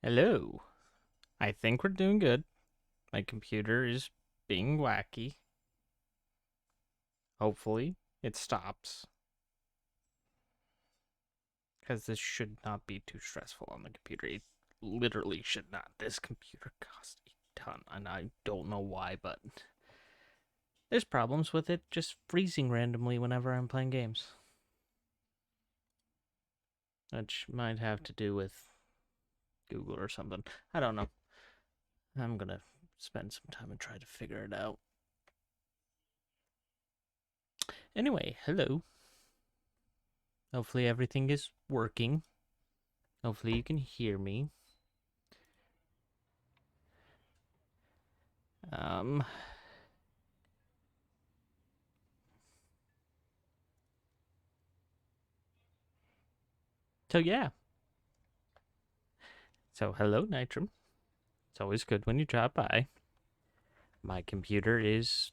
Hello. I think we're doing good. My computer is being wacky. Hopefully, it stops. Because this should not be too stressful on the computer. It literally should not. This computer costs a ton, and I don't know why, but there's problems with it just freezing randomly whenever I'm playing games. Which might have to do with Google or something. I don't know. I'm gonna spend some time and try to figure it out. Anyway, hello. Hopefully everything is working. Hopefully you can hear me. So yeah. So hello, Nitram. It's always good when you drop by. My computer is...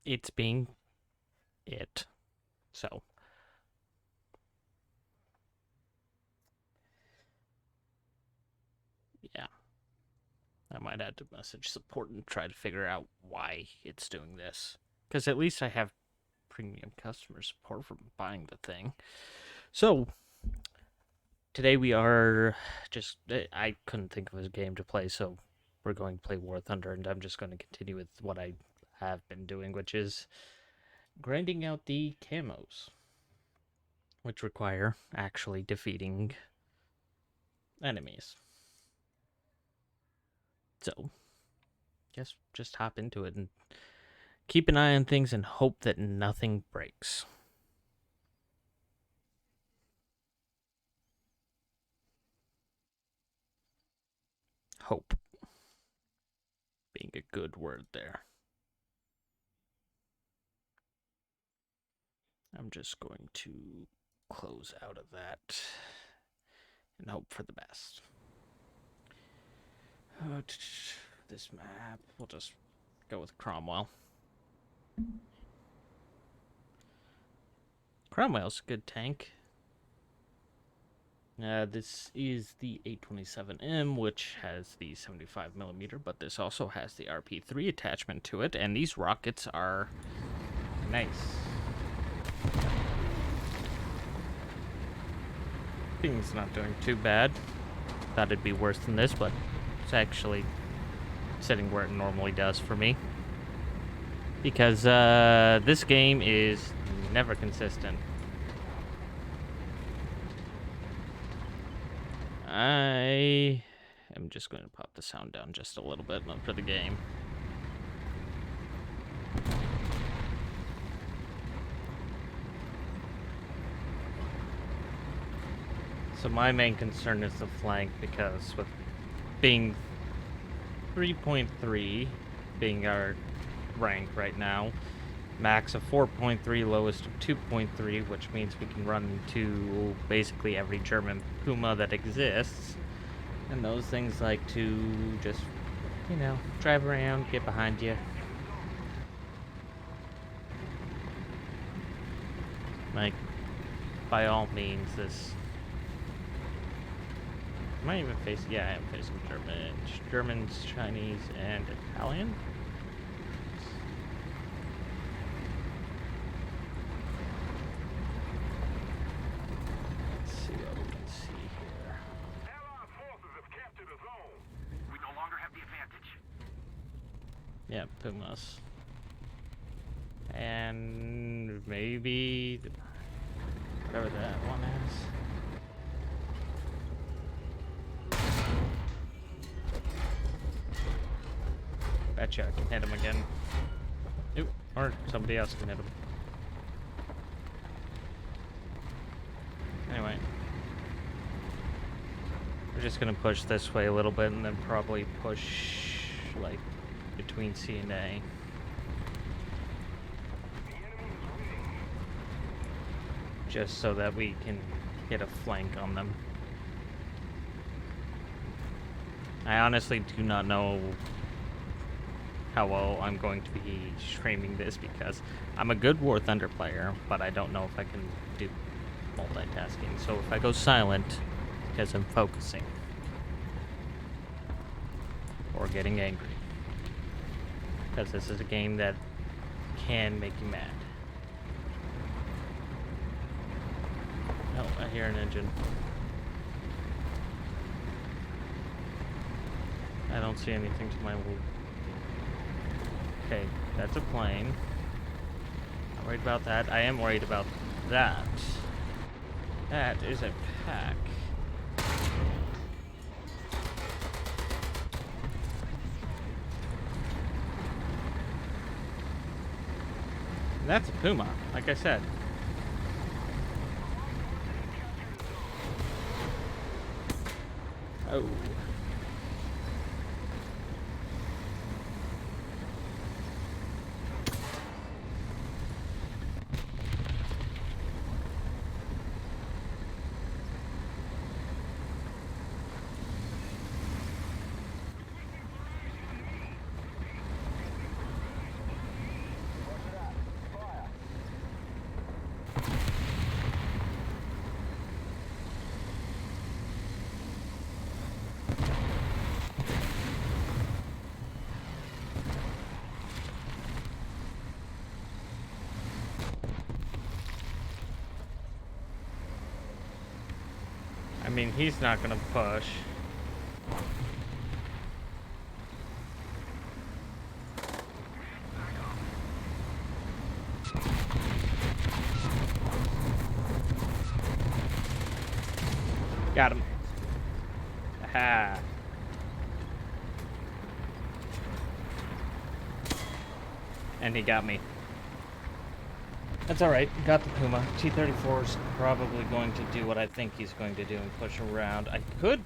It's being... it. So... yeah. I might have to message support and try to figure out why it's doing this. Because at least I have premium customer support from buying the thing. So... today we are just... I couldn't think of a game to play, so we're going to play War Thunder, and I'm just going to continue with what I have been doing, which is grinding out the camos, which require actually defeating enemies. So, guess just hop into it and keep an eye on things and hope that nothing breaks. Hope being a good word there. I'm just going to close out of that and hope for the best. This map, we'll just go with Cromwell. Cromwell's a good tank. This is the 827M, which has the 75mm, but this also has the RP3 attachment to it, and these rockets are nice. Thing's not doing too bad. Thought it'd be worse than this, but it's actually sitting where it normally does for me. Because this game is never consistent. I am just going to pop the sound down just a little bit for the game. So my main concern is the flank, because with being 3.3 being our rank right now, max of 4.3, lowest of 2.3, which means we can run into basically every German Puma that exists. And those things like to just, you know, drive around, get behind you. Like, by all means, this... Am I even facing... Yeah, I am facing Germans, Chinese, and Italian. Let's see what we can see here. Allied forces have captured a zone. We no longer have the advantage. Yeah, Pumas. And maybe... whatever that one is. Betcha I can hit him again. Oop, or somebody else can hit him. Anyway. We're just gonna push this way a little bit and then probably push, like, between C and A. Just so that we can get a flank on them. I honestly do not know how well I'm going to be streaming this, because I'm a good War Thunder player, but I don't know if I can do multitasking. So if I go silent, because I'm focusing or getting angry, because this is a game that can make you mad. Oh, I hear an engine. I don't see anything to my left. Okay, that's a plane. Not worried about that. I am worried about that. That is a pack. That's a Puma, like I said. Oh. I mean, he's not gonna push. Got him. Aha. And he got me. That's alright, got the Puma. T-34 is probably going to do what I think he's going to do and push around. I could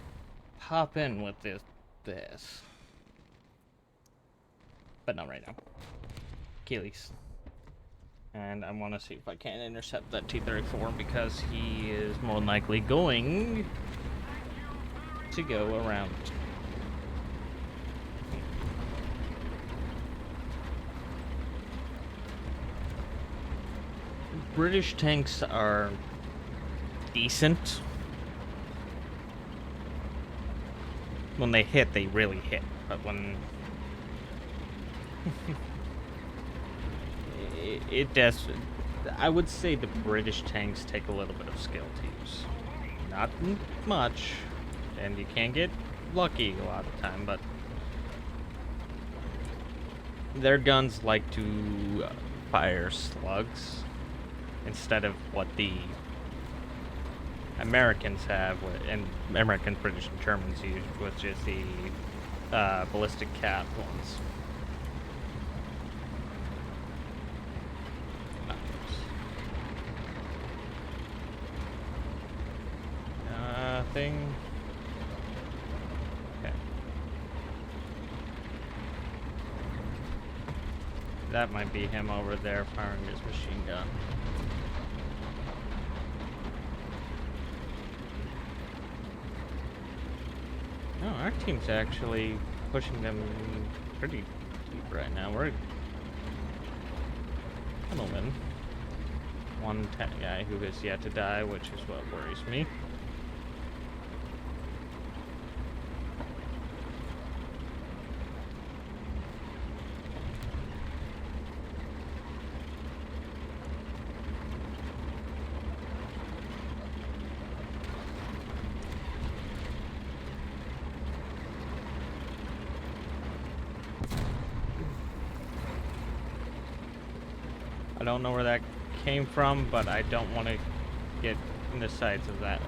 pop in with this. But not right now. Achilles. And I want to see if I can intercept that T-34, because he is more than likely going to go around. British tanks are decent. When they hit, they really hit. But when... it does... I would say the British tanks take a little bit of skill to use. Not much. And you can get lucky a lot of the time, but... Their guns like to fire slugs instead of what the Americans have, and Americans, British, and Germans use, which is the ballistic cap ones. Thing. Okay. That might be him over there firing his machine gun. No, our team's actually pushing them pretty deep right now. We're gentlemen. One guy who has yet to die, which is what worries me. I don't know where that came from, but I don't want to get in the sights of that.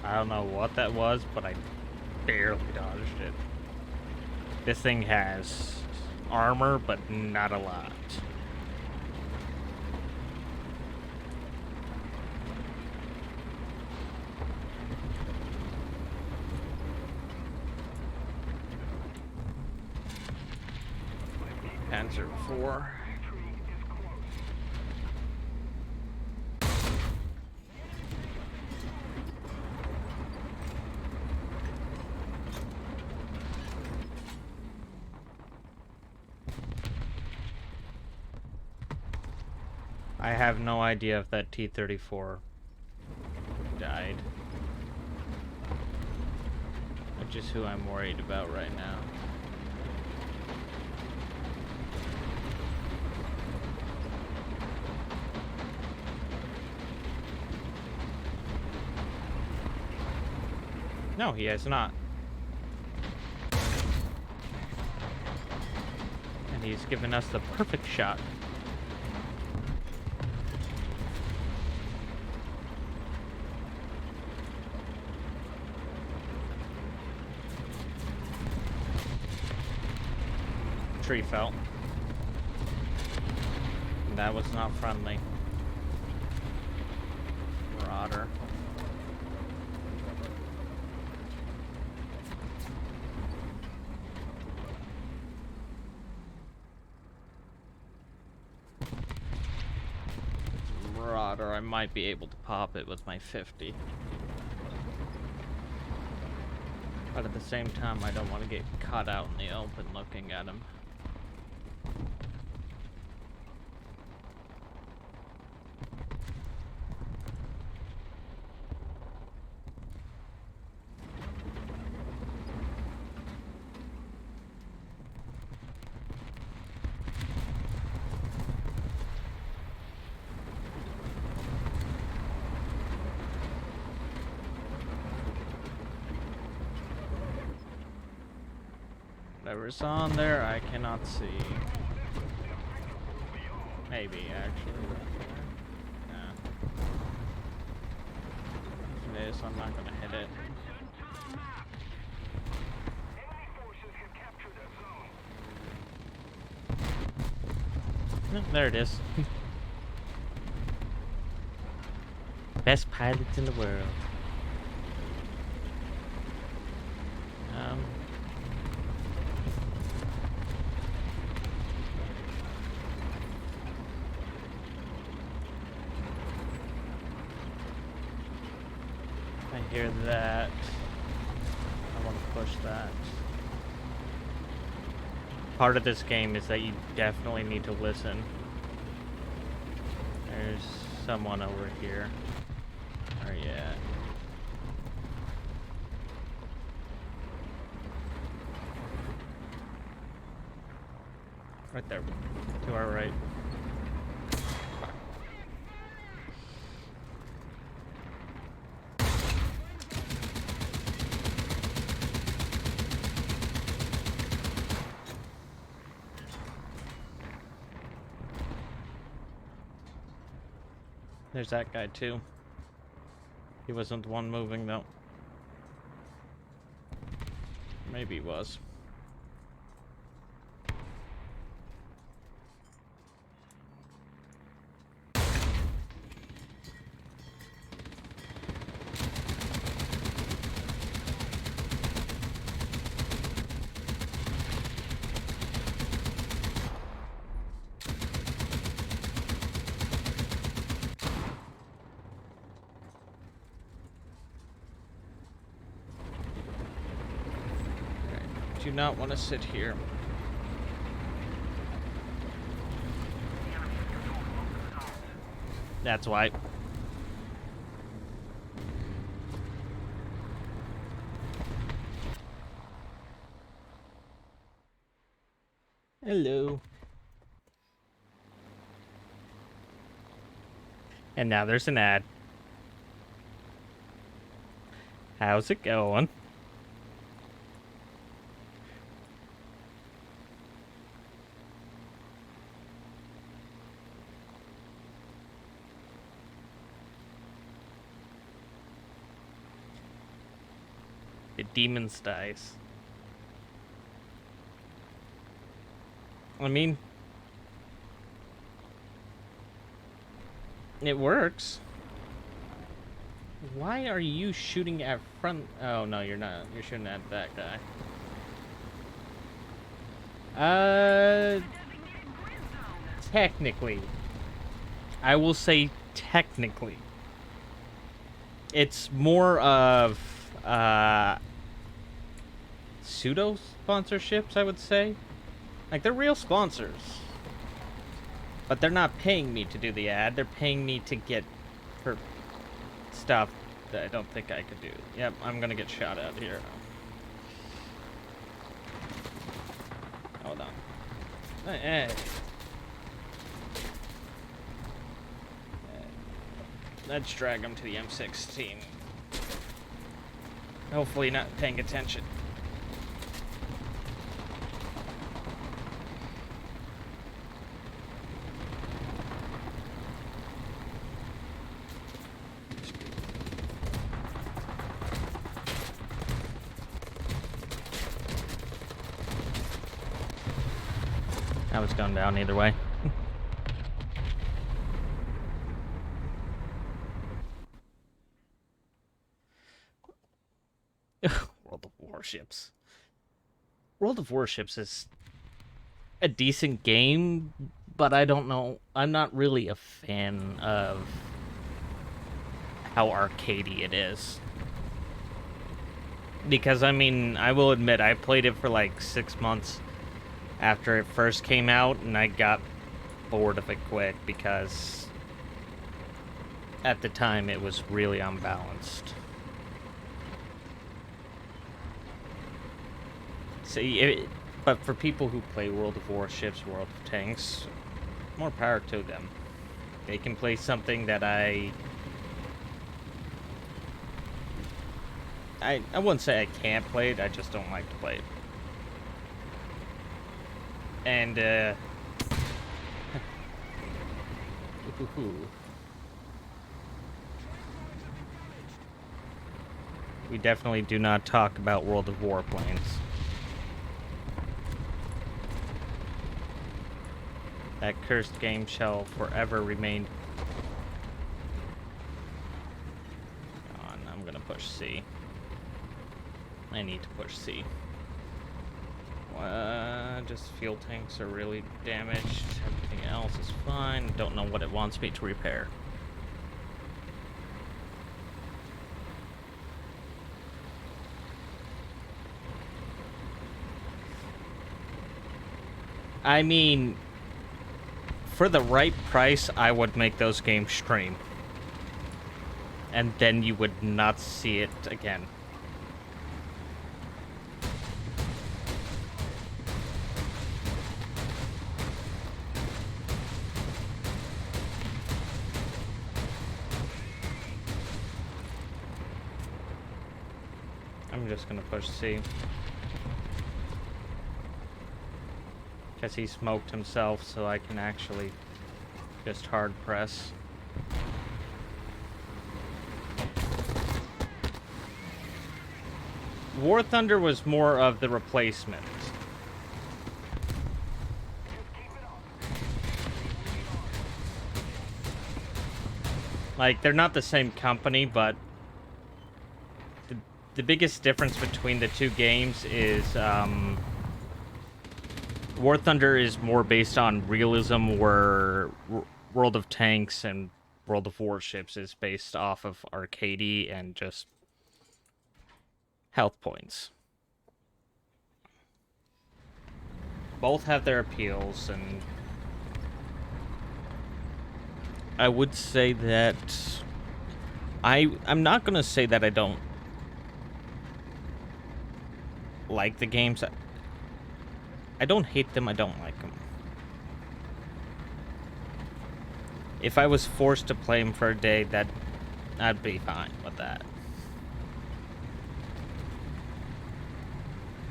I don't know what that was, but I barely dodged it. This thing has armor, but not a lot. Panzer IV. I have no idea if that T-34 died. Which is who I'm worried about right now. No, he has not. And he's given us the perfect shot. Tree fell. That was not friendly. Marauder. Marauder, I might be able to pop it with my 50. But at the same time, I don't want to get caught out in the open looking at him. Whatever's on there, I cannot see. Maybe, actually. Yeah. If it is, I'm not gonna hit it. No, there it is. Best pilots in the world. I hear that. I want to push that. Part of this game is that you definitely need to listen. There's someone over here. Where are you at? Right there. To our right. There's that guy too. He wasn't the one moving though. Maybe he was. Do not want to sit here. That's why. Hello. And now there's an ad. How's it going? It demons dice. I mean, it works. Why are you shooting at front? Oh no, you're not. You're shooting at that guy. Technically. I will say technically. It's more of pseudo sponsorships, I would say. Like, they're real sponsors. But they're not paying me to do the ad. They're paying me to get for stuff that I don't think I could do. Yep, I'm gonna get shot at here. Hold on. Hey. Let's drag him to the M16. Hopefully not paying attention. I was going down either way. World of Warships. World of Warships is a decent game, but I don't know. I'm not really a fan of how arcadey it is. Because, I mean, I will admit, I played it for like 6 months after it first came out, and I got bored of it quick because at the time it was really unbalanced. See, but for people who play World of Warships, World of Tanks, more power to them. They can play something that I wouldn't say I can't play it, I just don't like to play it. And, we definitely do not talk about World of Warplanes. That cursed game shall forever remain. I'm gonna push C. I need to push C. Just fuel tanks are really damaged. Everything else is fine. Don't know what it wants me to repair. I mean, for the right price, I would make those games stream. And then you would not see it again. I'm just gonna push C. Because he smoked himself, so I can actually just hard press. War Thunder was more of the replacement. Like, they're not the same company, but the biggest difference between the two games is War Thunder is more based on realism, where World of Tanks and World of Warships is based off of arcadey and just health points. Both have their appeals, and I would say that I'm not gonna say that I don't like the games. I don't hate them, I don't like them. If I was forced to play them for a day, I'd be fine with that.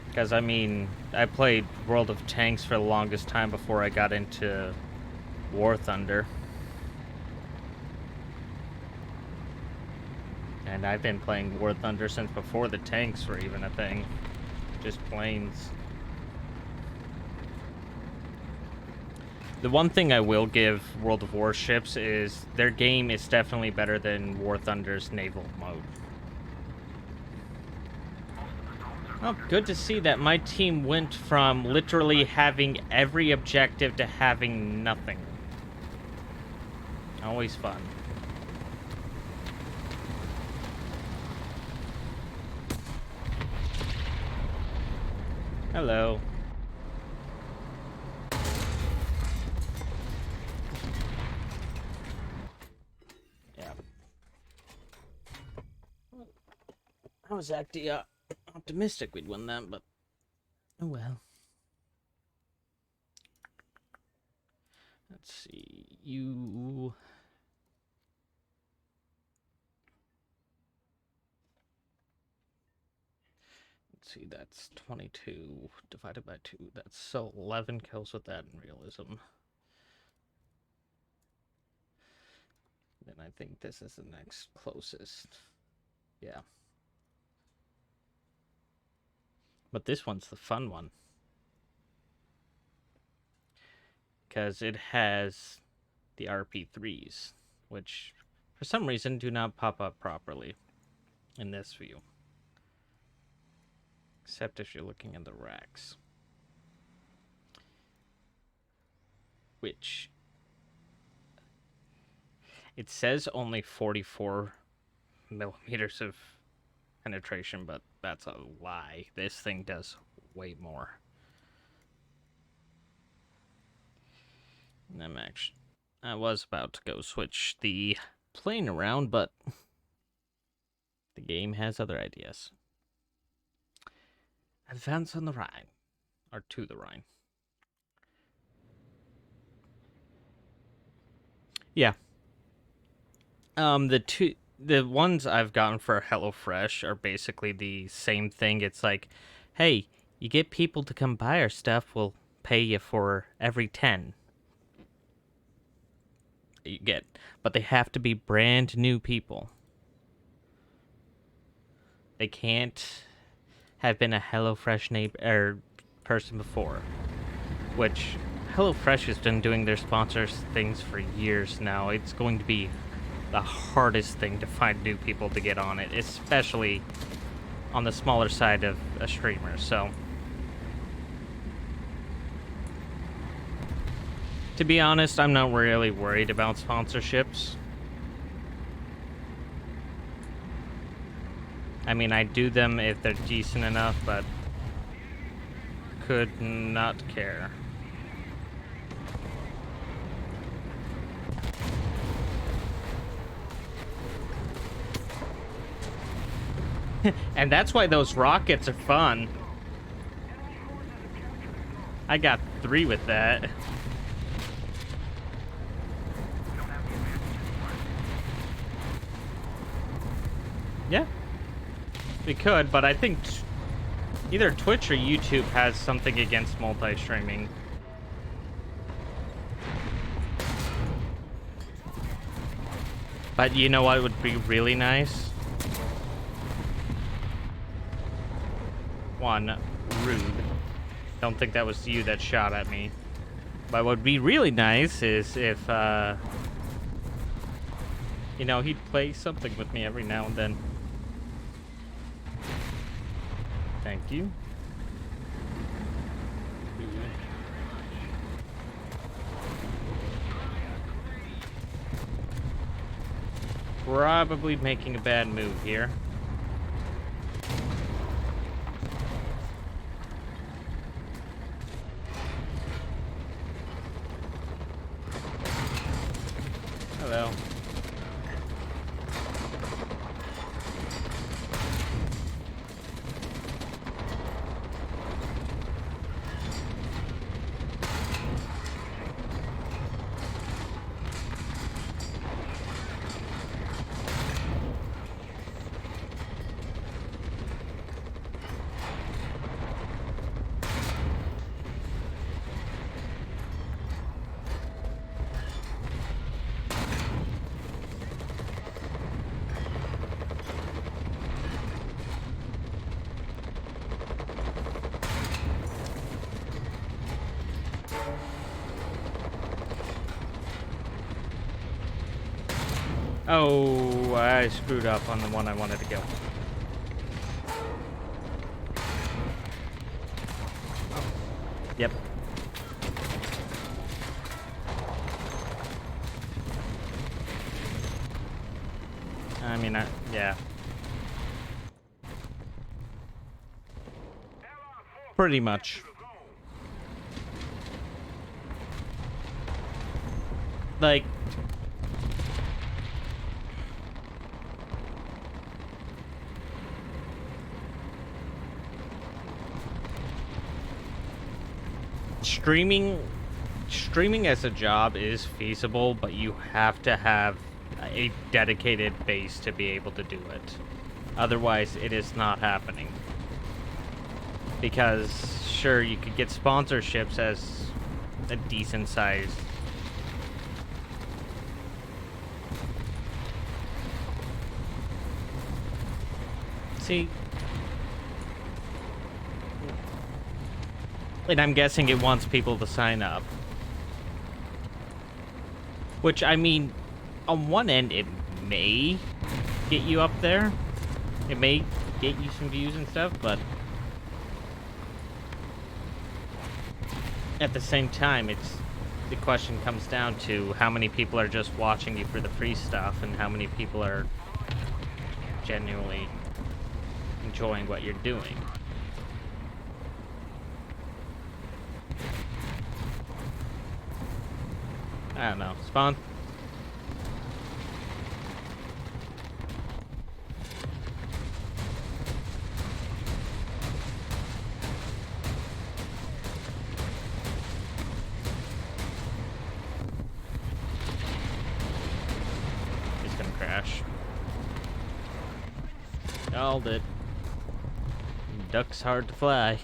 Because, I mean, I played World of Tanks for the longest time before I got into War Thunder. And I've been playing War Thunder since before the tanks were even a thing. Just planes. The one thing I will give World of Warships is their game is definitely better than War Thunder's naval mode. Oh, good to see that my team went from literally having every objective to having nothing. Always fun. Hello. Yeah. I was acting optimistic we'd win that, but oh well. Let's see. Let's see, that's 22 divided by 2. That's so 11 kills with that in realism. Then I think this is the next closest. Yeah. But this one's the fun one. Because it has the RP3s, which for some reason do not pop up properly in this view. Except if you're looking at the racks. Which it says only 44 millimeters of penetration, but that's a lie. This thing does way more. And I was about to go switch the plane around, but the game has other ideas. Advance on the Rhine, or to the Rhine. Yeah. The ones I've gotten for HelloFresh are basically the same thing. It's like, hey, you get people to come buy our stuff, we'll pay you for every 10 you get. But they have to be brand new people. They can't have been a HelloFresh neighbor person before. Which HelloFresh has been doing their sponsors things for years now. It's going to be the hardest thing to find new people to get on it, especially on the smaller side of a streamer. So, to be honest, I'm not really worried about sponsorships. I mean, I do them if they're decent enough, but could not care. And that's why those rockets are fun. I got 3 with that. Yeah. We could, but I think either Twitch or YouTube has something against multi-streaming. But you know what would be really nice? One, rude. Don't think that was you that shot at me. But what would be really nice is if, you know, he'd play something with me every now and then. Thank you. Probably making a bad move here. Hello. Oh, I screwed up on the one I wanted to go. Yep. I mean, yeah. Pretty much. Like, streaming as a job is feasible, but you have to have a dedicated base to be able to do it. Otherwise, it is not happening. Because, sure, you could get sponsorships as a decent size. See? And I'm guessing it wants people to sign up. Which, I mean, on one end, it may get you up there. It may get you some views and stuff, but at the same time, the question comes down to how many people are just watching you for the free stuff and how many people are genuinely enjoying what you're doing. I don't know. Spawn? He's gonna crash. Called it. Duck's hard to fly.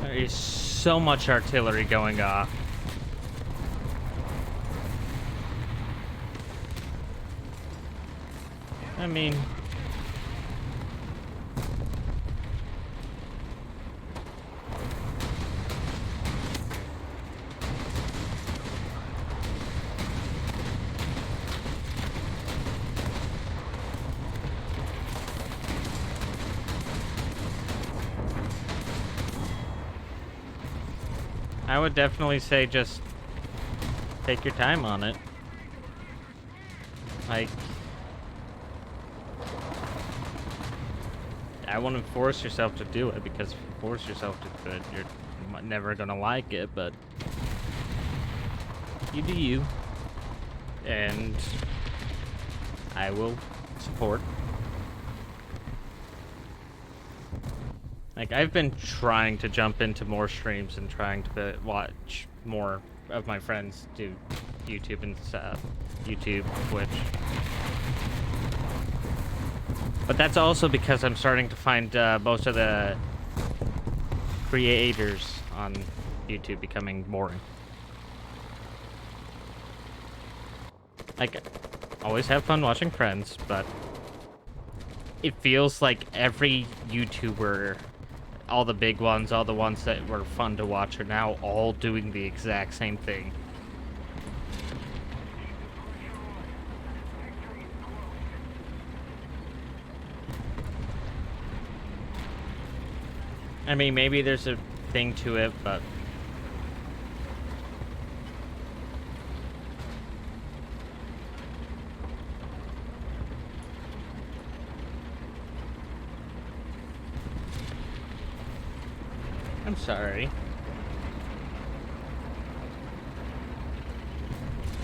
There is so much artillery going off. I mean, I would definitely say just take your time on it. Like, I wouldn't force yourself to do it, because if you force yourself to do it, you're never gonna like it, but you do you. And I will support. Like, I've been trying to jump into more streams and trying to watch more of my friends do YouTube and stuff. YouTube, Twitch. But that's also because I'm starting to find most of the creators on YouTube becoming boring. Like, always have fun watching friends, but it feels like every YouTuber, all the big ones, all the ones that were fun to watch, are now all doing the exact same thing. I mean, maybe there's a thing to it, but I'm sorry.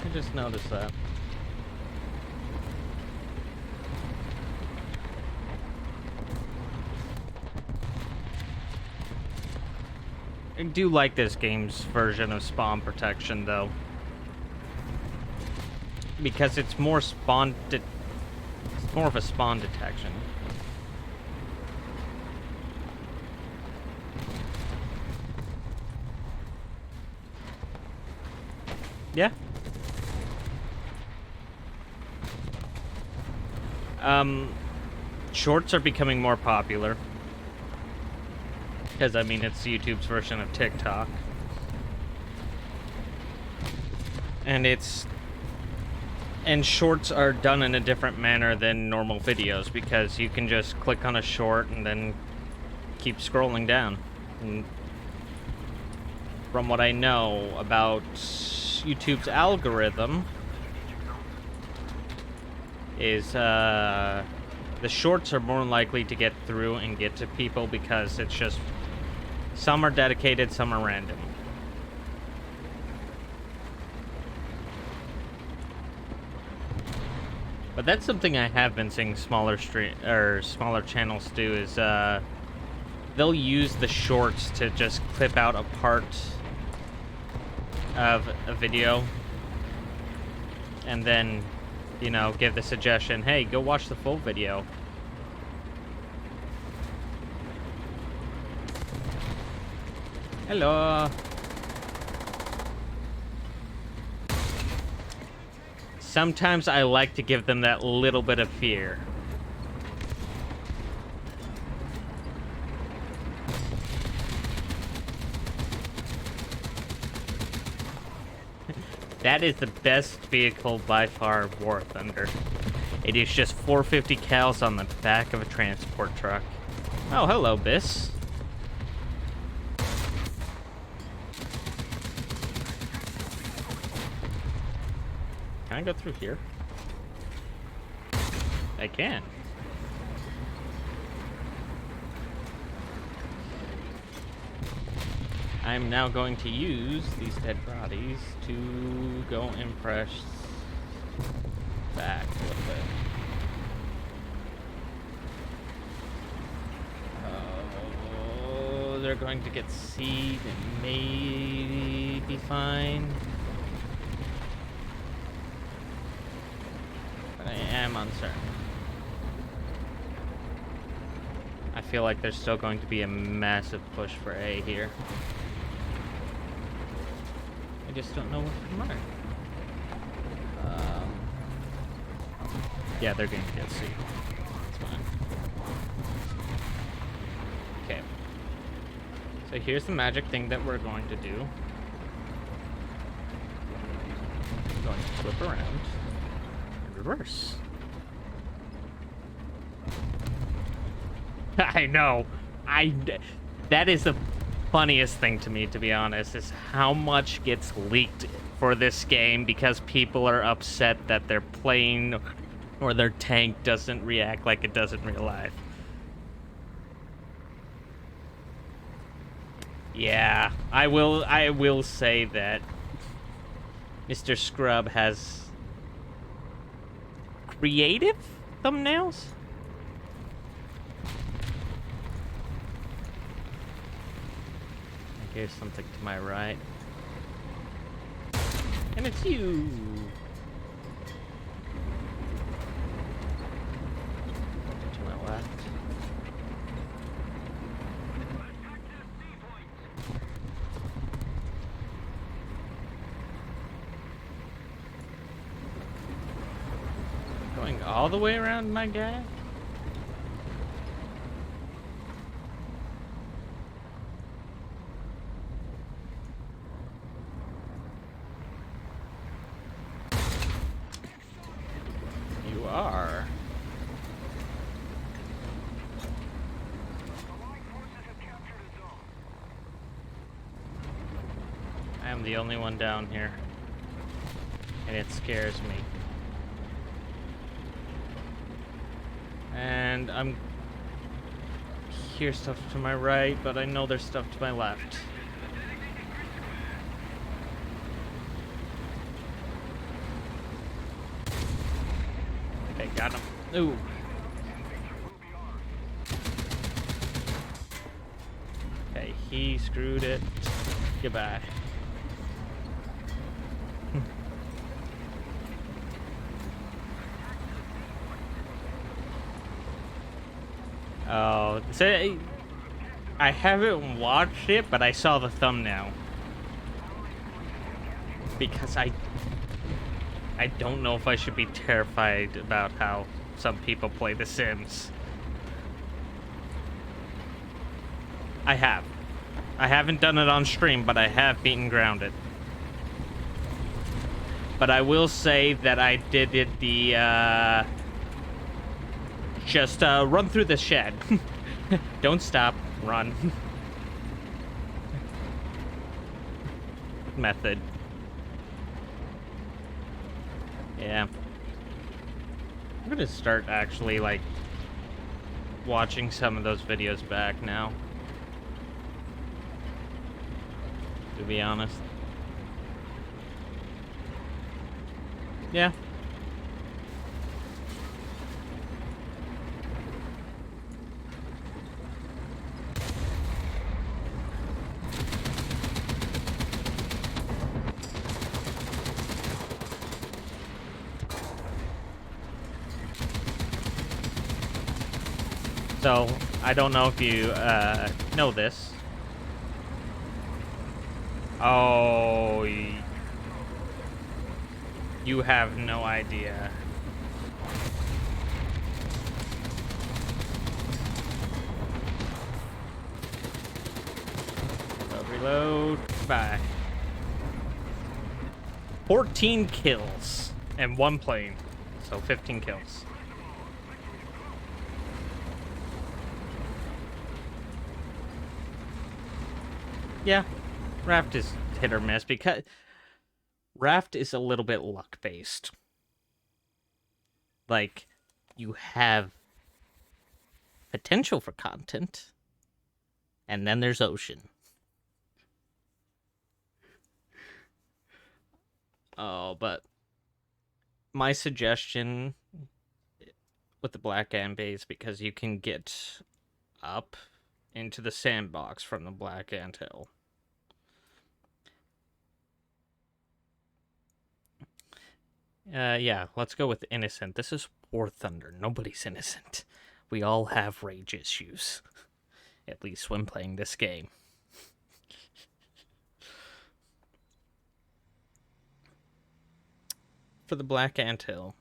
I just noticed that. I do like this game's version of spawn protection, though. Because it's more it's more of a spawn detection. Yeah. Shorts are becoming more popular. Because, I mean, it's YouTube's version of TikTok. And shorts are done in a different manner than normal videos, because you can just click on a short and then keep scrolling down. And from what I know about YouTube's algorithm, is the shorts are more likely to get through and get to people because it's just, some are dedicated, some are random. But that's something I have been seeing smaller channels do, is they'll use the shorts to just clip out a part of a video and then, you know, give the suggestion, hey, go watch the full video. Hello. Sometimes I like to give them that little bit of fear. That is the best vehicle by far of War Thunder. It is just 450 cals on the back of a transport truck. Oh, hello, Biss. Can I go through here? I can. I'm now going to use these dead bodies to go and press back a little bit. Oh, they're going to get seed and maybe fine. But I am uncertain. I feel like there's still going to be a massive push for A here. I just don't know what to mark. Yeah, they're going to get C. That's fine. Okay. So here's the magic thing that we're going to do. I'm going to flip around and reverse. I know. That is the funniest thing to me, to be honest, is how much gets leaked for this game because people are upset that their plane or their tank doesn't react like it does in real life. Yeah, I will say that Mr. Scrub has creative thumbnails? Here's something to my right. And it's you! To my left. Going all the way around, my guy? You are. I am the only one down here. And it scares me. And I'm... hear stuff to my right, but I know there's stuff to my left. Okay, got him. Ooh. Okay, he screwed it. Goodbye. Oh, so I haven't watched it, but I saw the thumbnail. Because I don't know if I should be terrified about how some people play The Sims. I have. I haven't done it on stream, but I have beaten Grounded. But I will say that I did it the, just, run through the shed. Don't stop. Run. Method. Yeah. I'm gonna start actually, like, watching some of those videos back now. To be honest. Yeah. So, I don't know if you, know this. Oh, you have no idea. So reload. Bye. 14 kills and 1 plane. So 15 kills. Yeah, Raft is hit or miss because Raft is a little bit luck based. Like, you have potential for content, and then there's Ocean. Oh, but my suggestion with the Black Ant is because you can get up into the sandbox from the Black Ant Hill. Yeah, let's go with innocent. This is War Thunder. Nobody's innocent. We all have rage issues. At least when playing this game. For the Black Ant Hill.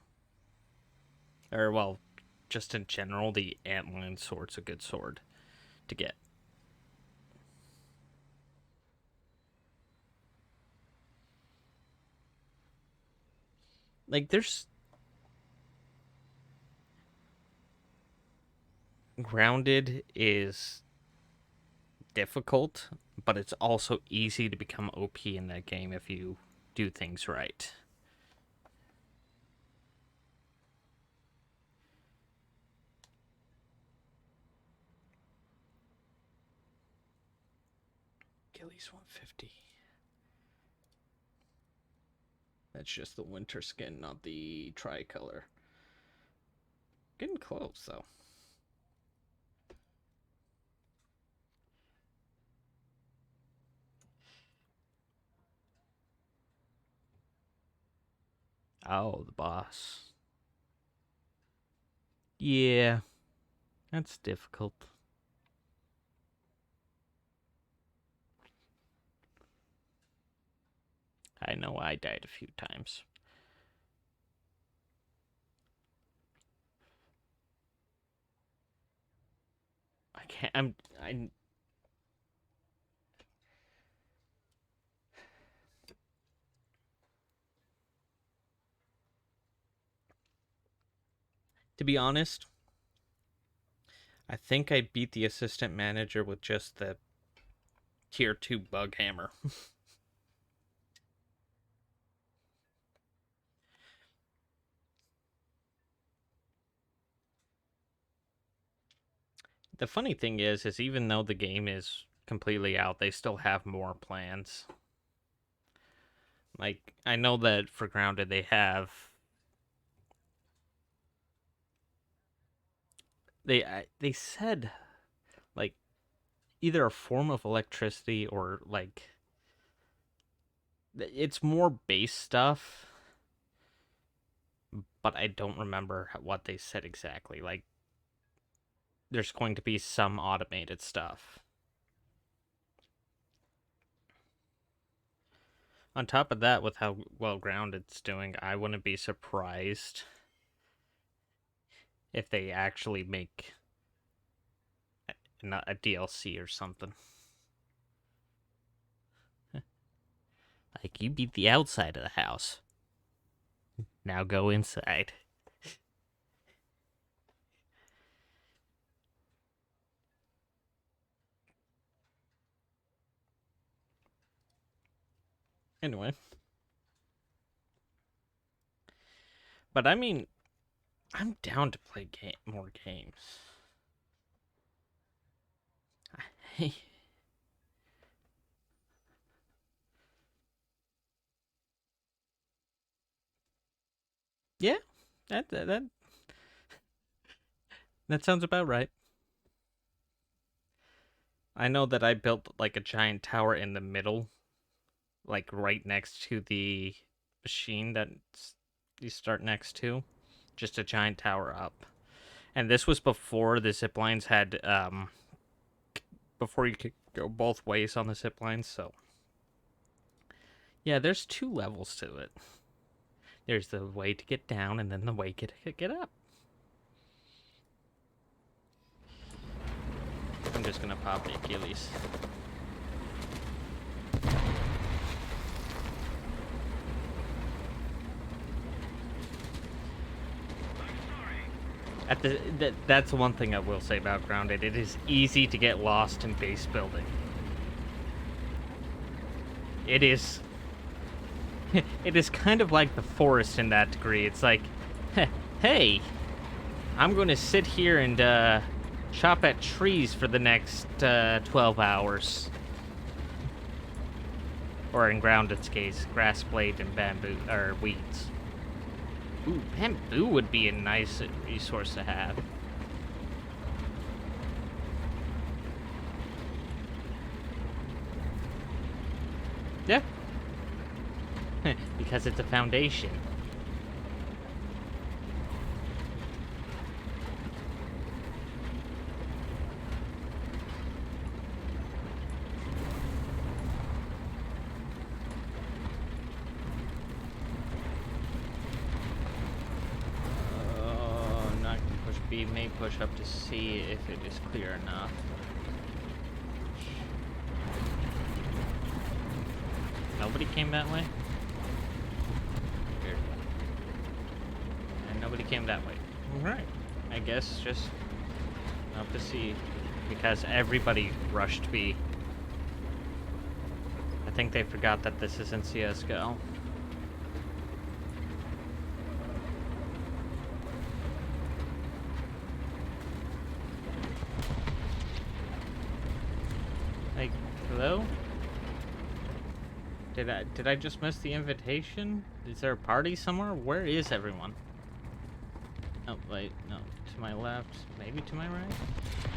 Or, well, just in general, the Antlion sword's a good sword to get. Like, there's... Grounded is difficult, but it's also easy to become OP in that game if you do things right. Achilles 150. That's just the winter skin, not the tricolor. Getting close, though. Oh, the boss. Yeah, that's difficult. I know I died a few times. I can't. I. To be honest, I think I beat the assistant manager with just the tier 2 bug hammer. The funny thing is even though the game is completely out, they still have more plans. Like, I know that for Grounded they said like either a form of electricity or like it's more base stuff, but I don't remember what they said exactly. Like, there's going to be some automated stuff. On top of that, with how well Grounded's doing, I wouldn't be surprised if they actually make a DLC or something. Like, you beat the outside of the house. Now go inside. Anyway. But I mean, I'm down to play more games. Yeah, that sounds about right. I know that I built like a giant tower in the middle, like right next to the machine that you start next to, just a giant tower up. And this was before the zip lines had before you could go both ways on the zip lines. So yeah, there's 2 levels to it. There's the way to get down, and then the way to get up. I'm just gonna pop the Achilles. That's one thing I will say about Grounded. It is easy to get lost in base building. It is. It is kind of like the forest in that degree. It's like, hey, I'm going to sit here and chop at trees for the next 12 hours. Or in Grounded's case, grass blade and bamboo, or weeds. Ooh, bamboo would be a nice resource to have. Yeah. Because it's a foundation. Not gonna push B, may push up to see if it is clear enough. Nobody came that way? Weird. And nobody came that way. Alright. I guess just up to see. Because everybody rushed B. I think they forgot that this isn't CSGO. Like, hello? Did I just miss the invitation? Is there a party somewhere? Where is everyone? Oh, wait, no. To my left, maybe to my right?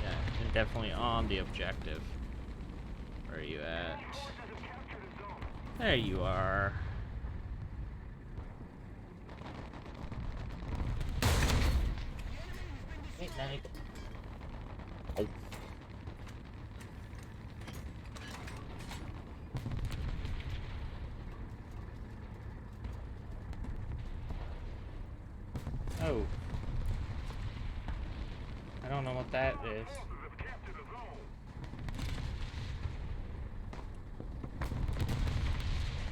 Yeah, and definitely on the objective. Where are you at? There you are. Hey, night. Oh. Oh. I don't know what that is.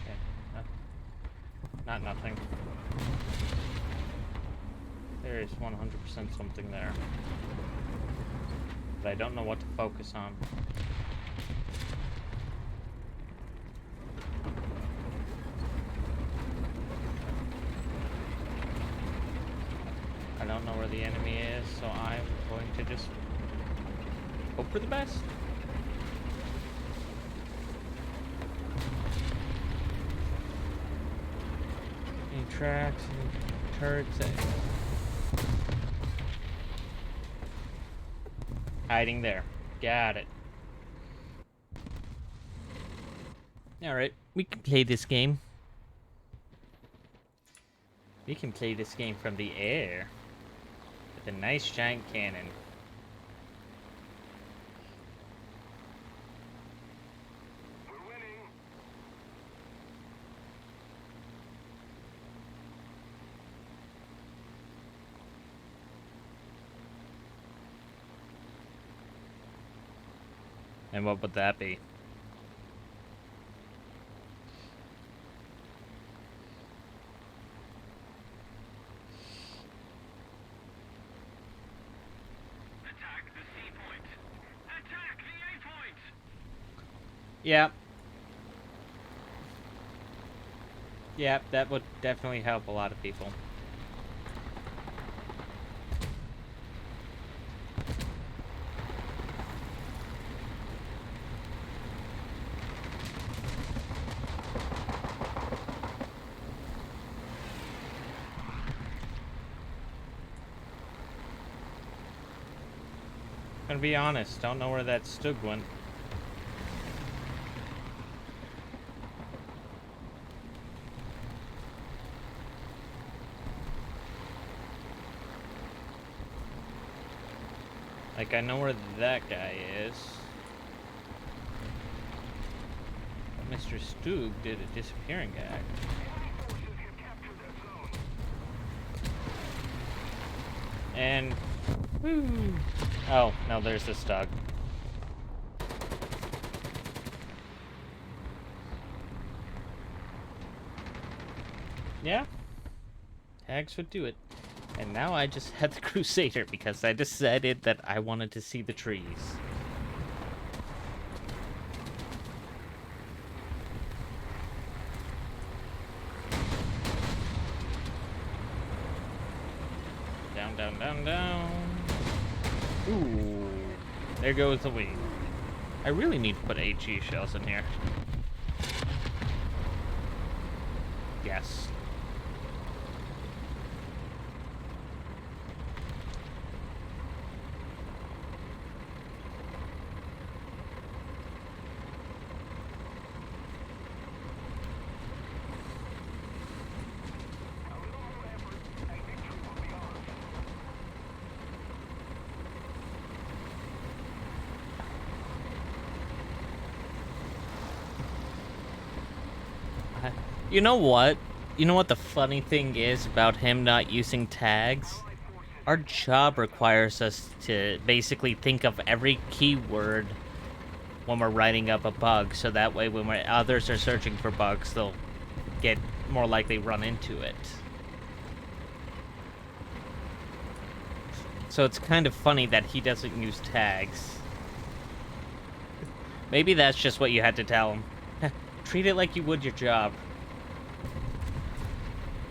Okay. Not nothing. There is 100% something there. But I don't know what to focus on. I don't know where the enemy is, so I'm going to just hope for the best. Any tracks, any turrets? Hiding there. Got it. Alright, we can play this game. We can play this game from the air. With a nice giant cannon. We're winning. And what would that be? Attack the C point. Attack the A point. Yeah. Yeah, that would definitely help a lot of people. Gonna be honest, don't know where that Stug went. Like, I know where that guy is. But Mr. Stug did a disappearing act. And... woo! Oh, no, there's the Stug. Yeah. Tags would do it. And now I just had the Crusader because I decided that I wanted to see the trees. Down, down, down, down. Ooh. There goes the wing. I really need to put HE shells in here. Yes. You know what? You know what the funny thing is about him not using tags? Our job requires us to basically think of every keyword when we're writing up a bug, so that way when others are searching for bugs, they'll get more likely run into it. So it's kind of funny that he doesn't use tags. Maybe that's just what you had to tell him. Treat it like you would your job.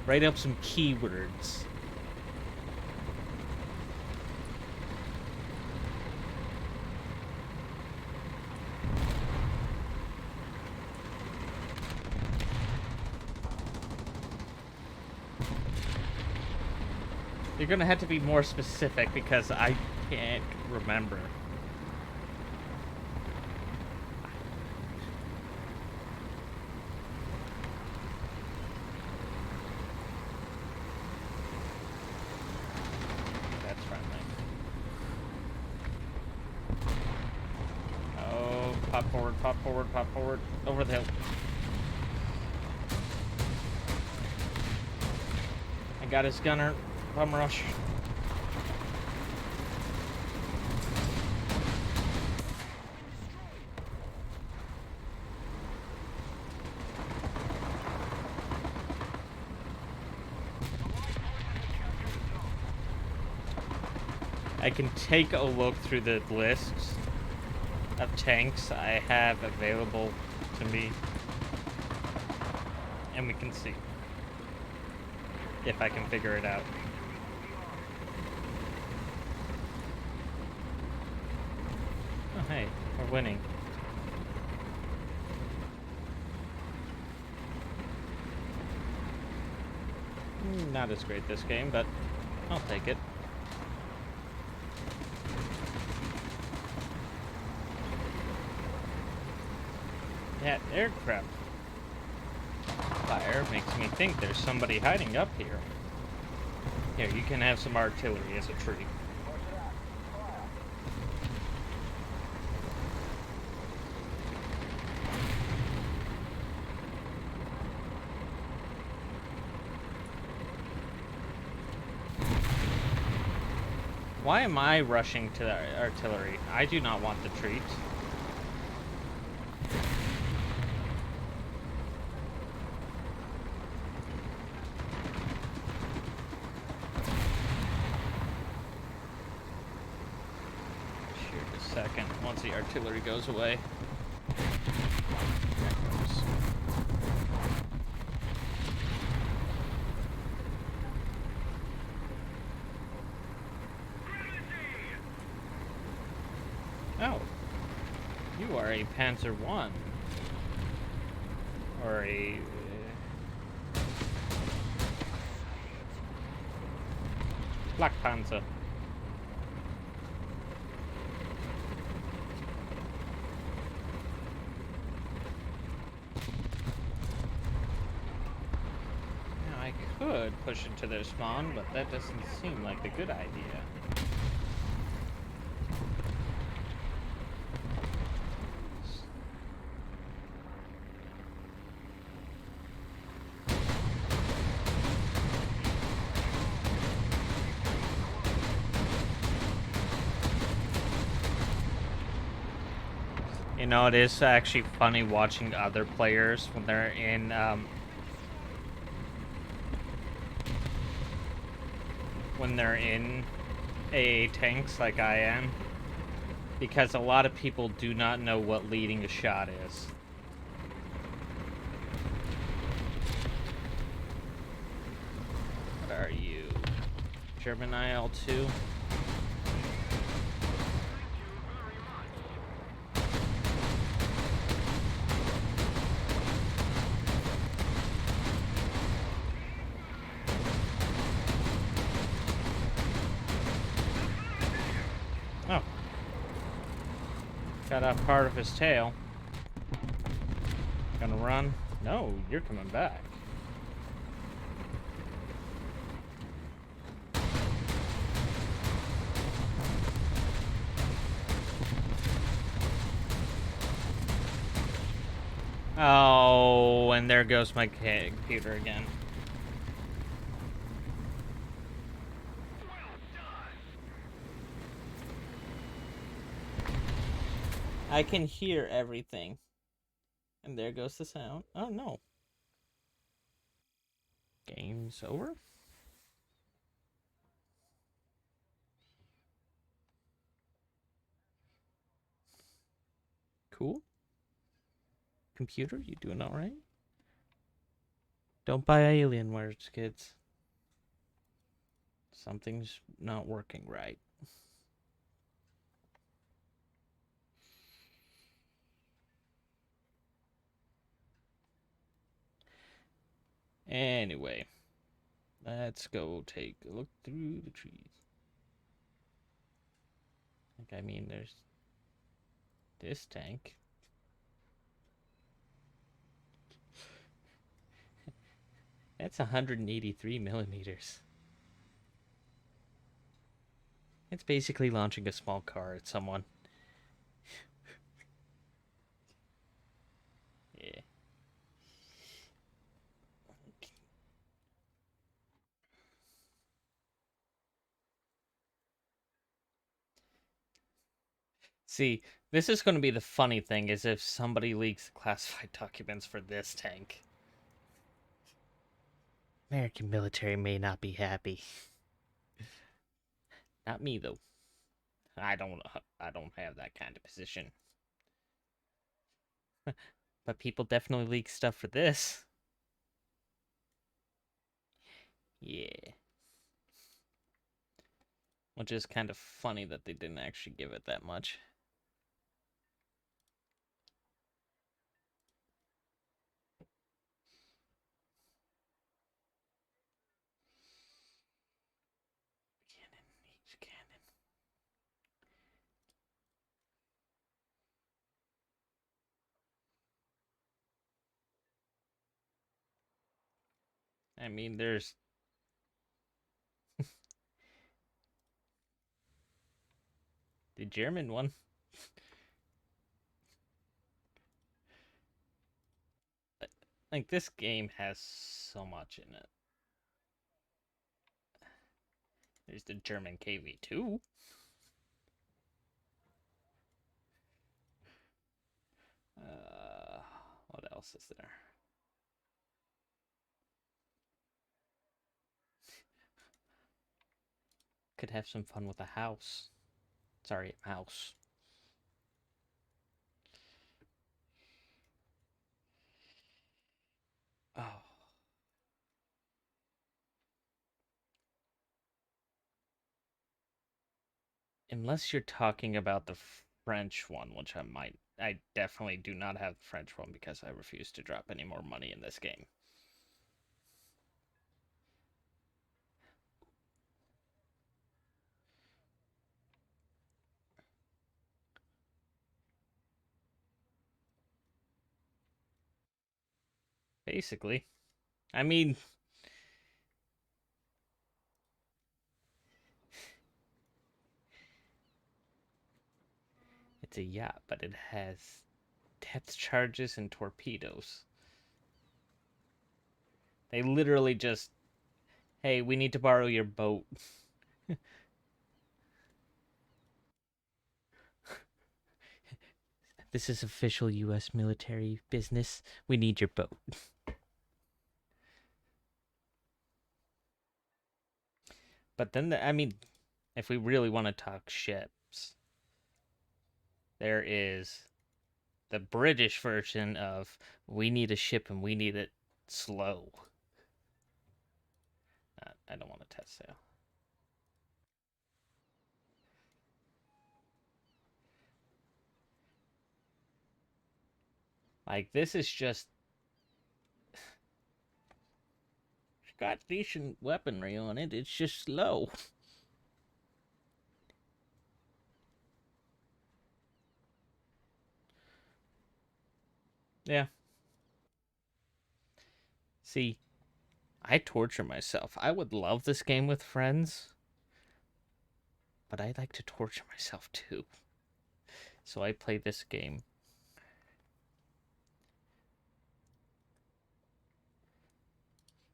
Write up some keywords. You're gonna have to be more specific because I can't remember. That's friendly. Oh, pop forward, pop forward, pop forward. Over the hill. I got his gunner. Bum rush. I can take a look through the lists of tanks I have available to me, and we can see if I can figure it out. Oh, hey, we're winning. Not as great this game, but I'll take it. That aircraft fire makes me think there's somebody hiding up here. Here, you can have some artillery as a treat. Why am I rushing to the artillery? I do not want the treat. Shoot a second once the artillery goes away. There it goes. Oh, you are a Panzer I. Or a... Black Panzer. Now, I could push into their spawn, but that doesn't seem like a good idea. You know, it is actually funny watching other players when they're in, AA tanks like I am, because a lot of people do not know what leading a shot is. What are you? German IL-2? Oh. Got off part of his tail. Gonna run? No, you're coming back. Oh, and there goes my computer again. I can hear everything. And there goes the sound. Oh, no. Game's over? Cool. Computer, you doing alright? Don't buy alien words, kids. Something's not working right. Anyway. Let's go take a look through the trees. Like, I mean, there's this tank. That's 183 millimeters. It's basically launching a small car at someone. Yeah. See, this is going to be the funny thing is if somebody leaks classified documents for this tank. American military may not be happy. Not me though. I don't have that kind of position. But people definitely leak stuff for this. Yeah. Which is kind of funny that they didn't actually give it that much. Cannon needs cannon. I mean, there's the German one. Like, this game has so much in it. There's the German KV2. What else is there? Could have some fun with a house. Sorry, mouse. Oh. Unless you're talking about the French one, which I definitely do not have the French one because I refuse to drop any more money in this game. Basically. I mean, it's a yacht, but it has depth charges and torpedoes. They literally just, hey, we need to borrow your boat. This is official U.S. military business. We need your boat. But then, I mean, if we really want to talk ships, there is the British version of we need a ship and we need it slow. I don't want to test sail. Like, this is just got decent weaponry on it. It's just slow. Yeah. See, I torture myself. I would love this game with friends, but I like to torture myself too. So I play this game.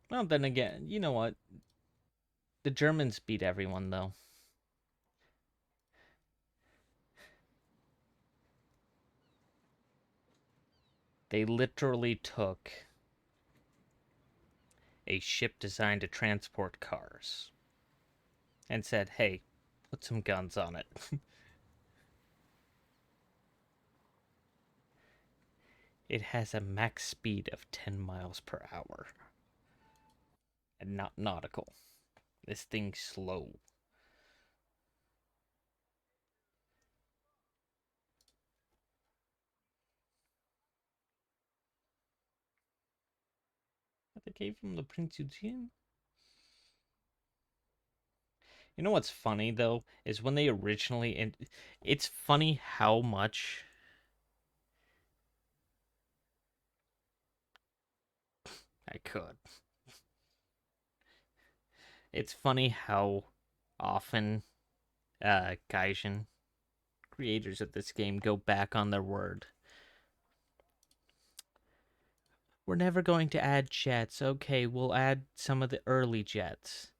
Well, then again, you know what? The Germans beat everyone, though. They literally took a ship designed to transport cars and said, hey, put some guns on it. It has a max speed of 10 miles per hour. And not nautical. This thing's slow. But they gave him the Prince Eugene. You know what's funny though is when they originally, and it's funny how much I could. It's funny how often Gaijin creators of this game go back on their word. We're never going to add jets. Okay, we'll add some of the early jets.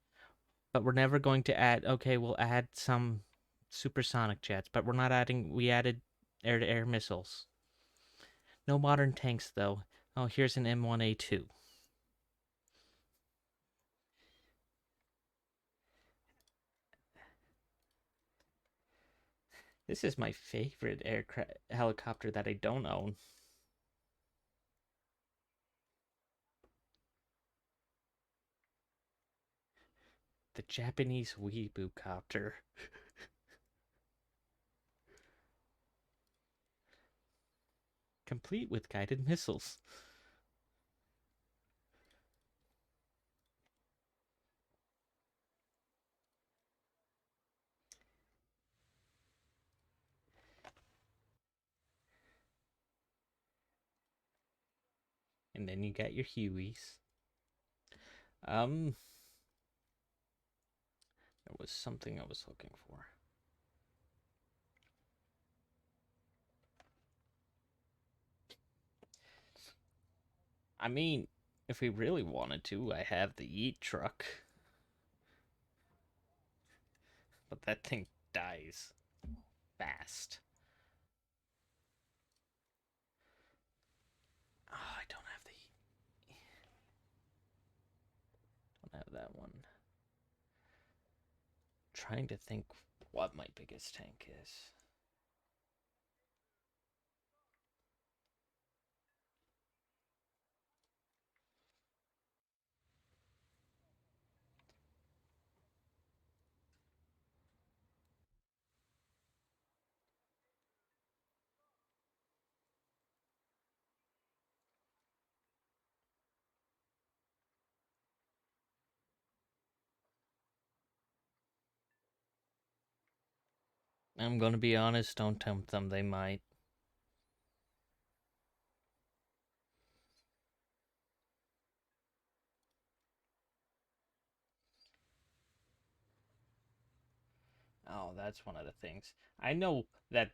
But we're never going to add, okay, we'll add some supersonic jets, but we're not adding, we added air-to-air missiles. No modern tanks, though. Oh, here's an M1A2. This is my favorite aircraft helicopter that I don't own. The Japanese Weeaboo copter. Complete with guided missiles. And then you got your Hueys. There was something I was looking for. I mean, if we really wanted to, I have the Yeet truck. But that thing dies fast. Oh, I don't have that one. Trying to think what my biggest tank is. I'm gonna be honest, don't tempt them, they might. Oh, that's one of the things. I know that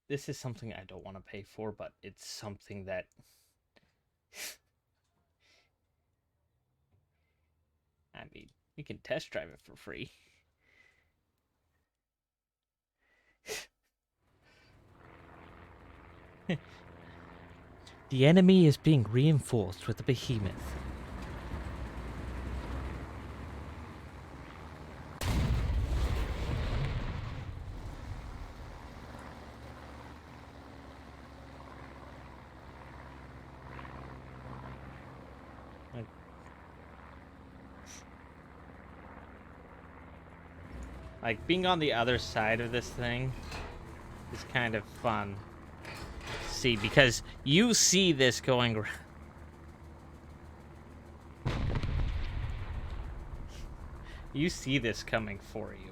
this is something I don't want to pay for, but it's something that I mean, you can test drive it for free. The enemy is being reinforced with a behemoth. Like being on the other side of this thing is kind of fun. See, because you see this going. You see this coming for you.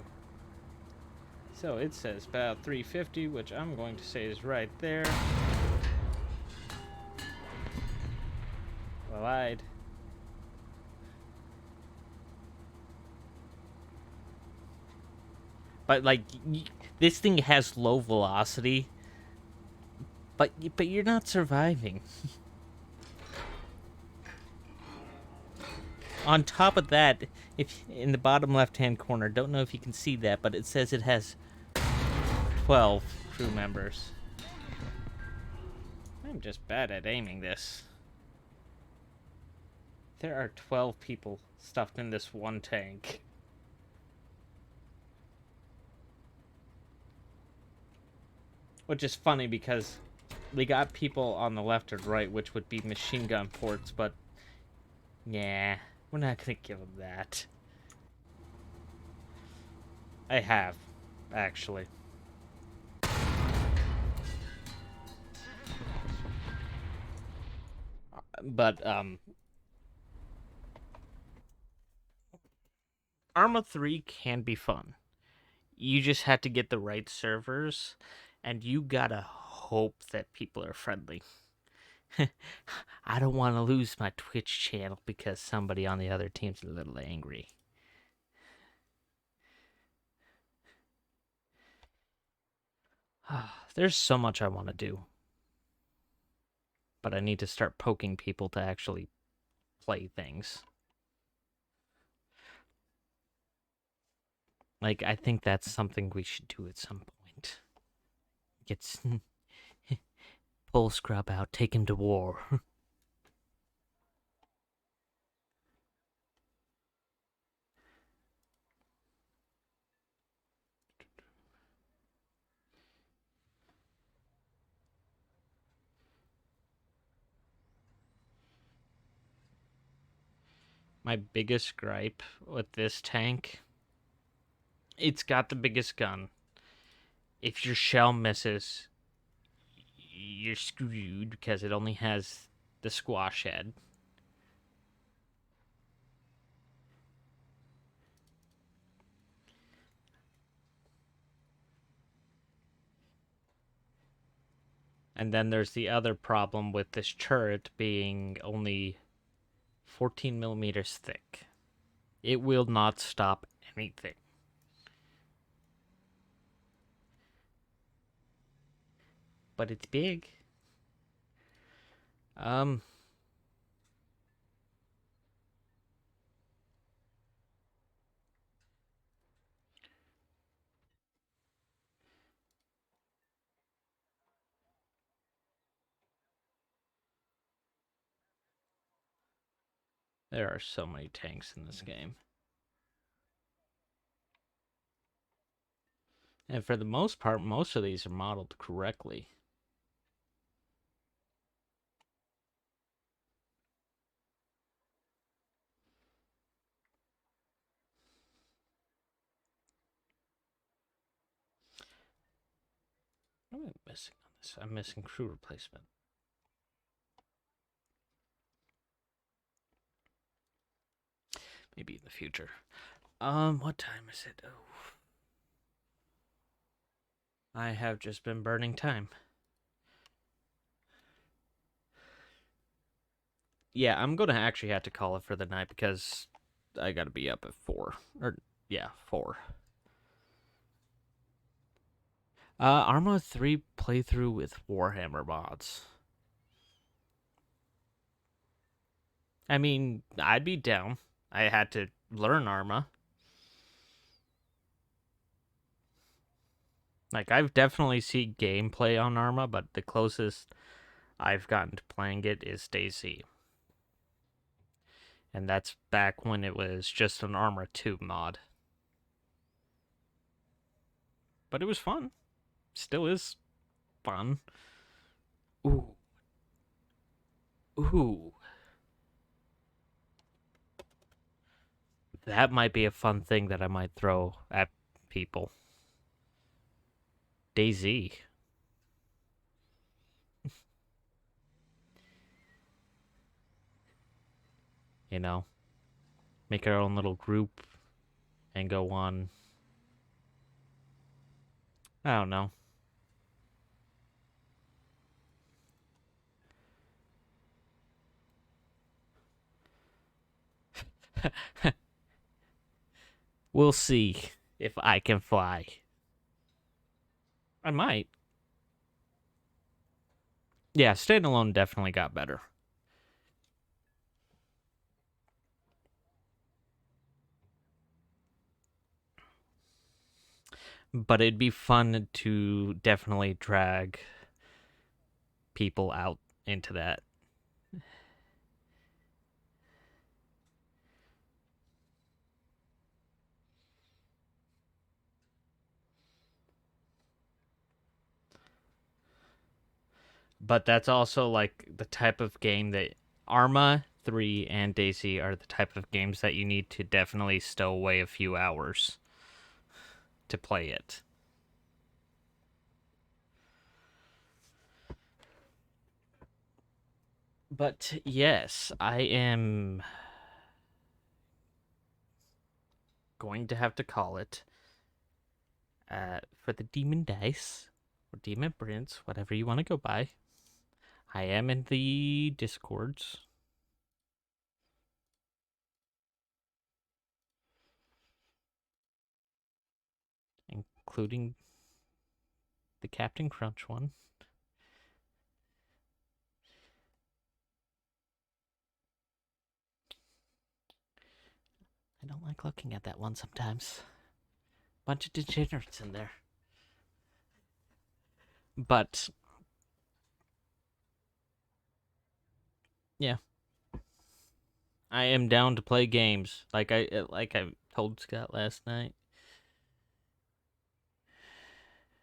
So it says about 350, which I'm going to say is right there. Well, I'd. But like, this thing has low velocity, but you're not surviving. On top of that, if in the bottom left-hand corner, don't know if you can see that, but it says it has 12 crew members. I'm just bad at aiming this. There are 12 people stuffed in this one tank. Which is funny because we got people on the left and right, which would be machine gun ports, but yeah, we're not gonna give them that. I have, actually. But Arma 3 can be fun. You just have to get the right servers, and you gotta hope that people are friendly. I don't want to lose my Twitch channel because somebody on the other team's a little angry. There's so much I want to do, but I need to start poking people to actually play things. Like, I think that's something we should do at some point. Get pull Scrub out, take him to war. My biggest gripe with this tank, it's got the biggest gun. If your shell misses, you're screwed because it only has the squash head. And then there's the other problem with this turret being only 14 millimeters thick. It will not stop anything. But it's big. Um, there are so many tanks in this game. And for the most part, most of these are modeled correctly. What am I missing on this? I'm missing crew replacement. Maybe in the future. What time is it? Oh. I have just been burning time. Yeah, I'm gonna actually have to call it for the night because I gotta be up at 4. Or, yeah, 4. Arma 3 playthrough with Warhammer mods. I mean, I'd be down. I had to learn Arma. Like, I've definitely seen gameplay on Arma, but the closest I've gotten to playing it is DayZ. And that's back when it was just an Arma 2 mod. But it was fun. Still is fun. Ooh. Ooh. That might be a fun thing that I might throw at people. DayZ. You know, make our own little group and go on. I don't know. We'll see if I can fly. I might. Yeah, standalone definitely got better. But it'd be fun to definitely drag people out into that. But that's also like the type of game that Arma 3 and DayZ are the type of games that you need to definitely stow away a few hours to play it. But yes, I am going to have to call it for the Demon Dice or Demon Prince, whatever you want to go by. I am in the Discords. Including the Captain Crunch one. I don't like looking at that one sometimes. Bunch of degenerates in there. But yeah, I am down to play games. Like I told Scott last night.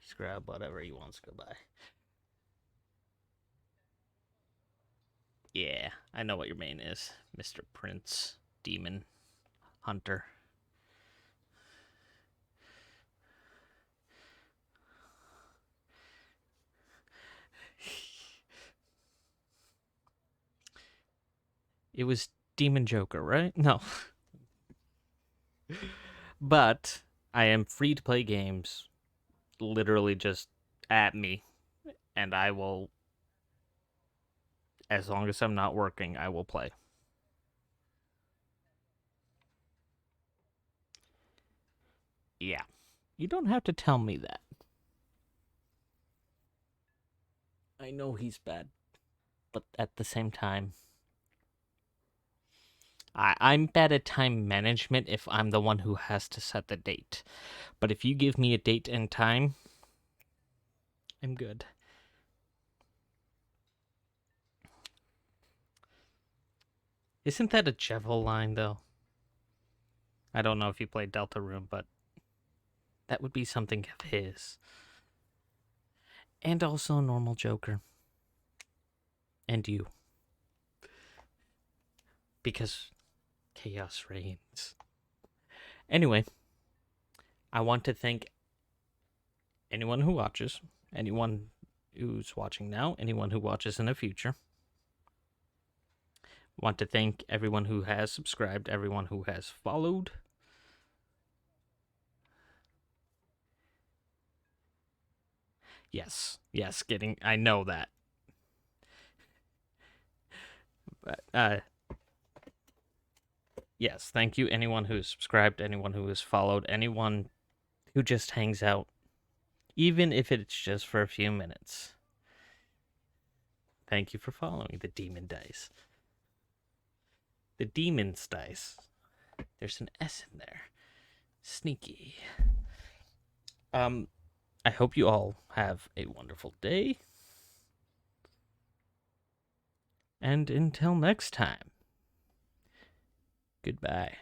Just grab whatever he wants to go buy. Yeah, I know what your main is, Mr. Prince, Demon Hunter. It was Demon Joker, right? No. But I am free to play games. Literally just at me. And I will, as long as I'm not working, I will play. Yeah. You don't have to tell me that. I know he's bad. But at the same time, I'm bad at time management if I'm the one who has to set the date. But if you give me a date and time, I'm good. Isn't that a Jevil line, though? I don't know if you played Deltarune, but that would be something of his. And also normal Joker. And you. Because chaos reigns. Anyway, I want to thank anyone who watches, anyone who's watching now, anyone who watches in the future. Want to thank everyone who has subscribed, everyone who has followed. Yes, I know that. But, yes, thank you, anyone who's subscribed, anyone who has followed, anyone who just hangs out, even if it's just for a few minutes. Thank you for following the Demon Dice. The Demon's Dice. There's an S in there. Sneaky. I hope you all have a wonderful day. And until next time, goodbye.